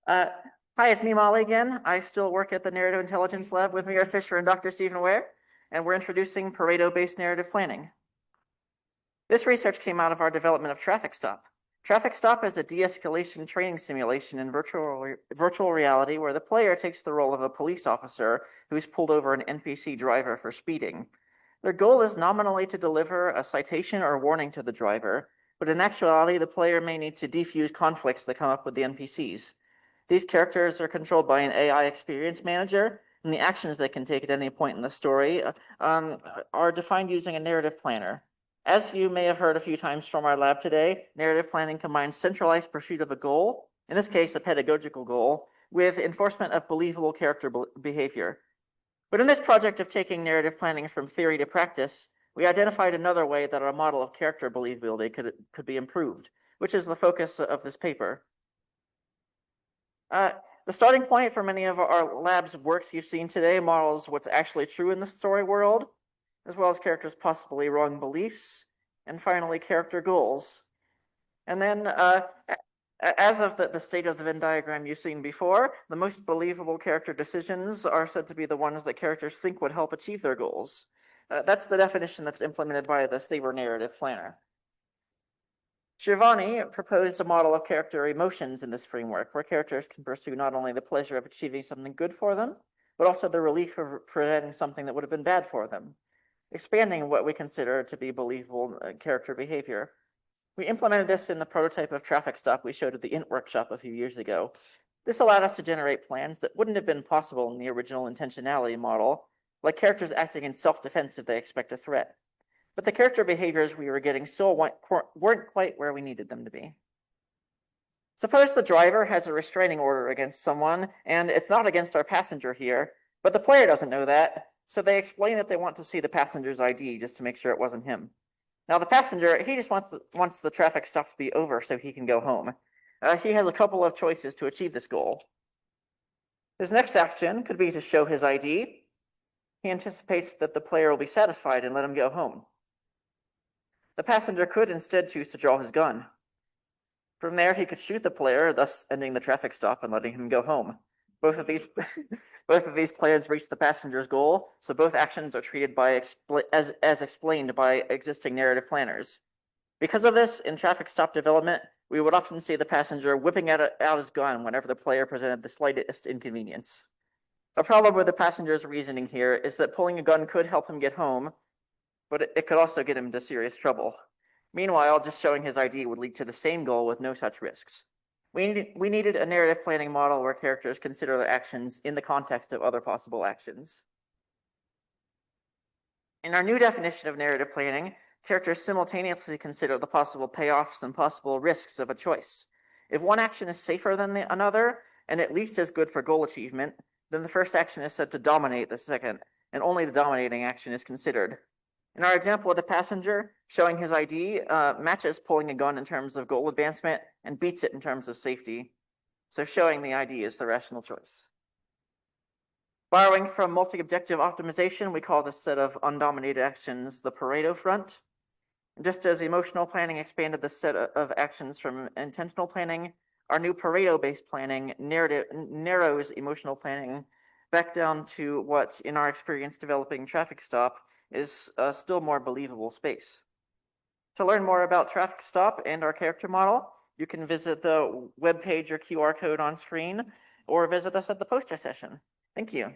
Uh, Hi, it's me, Molly, again. I still work at the Narrative Intelligence Lab with Mira Fisher and Dr. Stephen Ware, and we're introducing Pareto-Based narrative planning. This research came out of our development of Traffic Stop. Traffic Stop is a de-escalation training simulation in virtual reality where the player takes the role of a police officer who's pulled over an NPC driver for speeding. Their goal is nominally to deliver a citation or warning to the driver, but in actuality, the player may need to defuse conflicts that come up with the NPCs. These characters are controlled by an AI experience manager, and the actions they can take at any point in the story are defined using a narrative planner. As you may have heard a few times from our lab today, narrative planning combines centralized pursuit of a goal, in this case a pedagogical goal, with enforcement of believable character behavior. But in this project of taking narrative planning from theory to practice, we identified another way that our model of character believability could be improved, which is the focus of this paper. The starting point for many of our lab's works you've seen today models what's actually true in the story world, as well as characters' possibly wrong beliefs, and finally, character goals. And then, as of the state of the Venn diagram you've seen before, the most believable character decisions are said to be the ones that characters think would help achieve their goals. That's the definition that's implemented by the Sabre Narrative Planner. Giovanni proposed a model of character emotions in this framework, where characters can pursue not only the pleasure of achieving something good for them, but also the relief of preventing something that would have been bad for them, expanding what we consider to be believable character behavior. We implemented this in the prototype of Traffic Stop we showed at the INT workshop a few years ago. This allowed us to generate plans that wouldn't have been possible in the original intentionality model, like characters acting in self-defense if they expect a threat. But the character behaviors we were getting still weren't quite where we needed them to be. Suppose the driver has a restraining order against someone, and it's not against our passenger here, but the player doesn't know that, so they explain that they want to see the passenger's ID just to make sure it wasn't him. Now the passenger, he just wants the traffic stop to be over so he can go home. He has a couple of choices to achieve this goal. His next action could be to show his ID. He anticipates that the player will be satisfied and let him go home. The passenger could instead choose to draw his gun. From there, he could shoot the player, thus ending the traffic stop and letting him go home. Both of these plans reach the passenger's goal, so both actions are treated as explained by existing narrative planners. Because of this, in traffic stop development, we would often see the passenger whipping out his gun whenever the player presented the slightest inconvenience. A problem with the passenger's reasoning here is that pulling a gun could help him get home, but it could also get him into serious trouble. Meanwhile, just showing his ID would lead to the same goal with no such risks. We needed a narrative planning model where characters consider their actions in the context of other possible actions. In our new definition of narrative planning, characters simultaneously consider the possible payoffs and possible risks of a choice. If one action is safer than another, and at least as good for goal achievement, then the first action is said to dominate the second, and only the dominating action is considered. In our example of the passenger, showing his ID matches pulling a gun in terms of goal advancement and beats it in terms of safety. So showing the ID is the rational choice. Borrowing from multi-objective optimization, we call this set of undominated actions the Pareto front. Just as emotional planning expanded the set of actions from intentional planning, our new Pareto-based planning narrows emotional planning back down to what, in our experience developing Traffic Stop, is a still more believable space. To learn more about Traffic Stop and our character model, you can visit the webpage or QR code on screen, or visit us at the poster session. Thank you.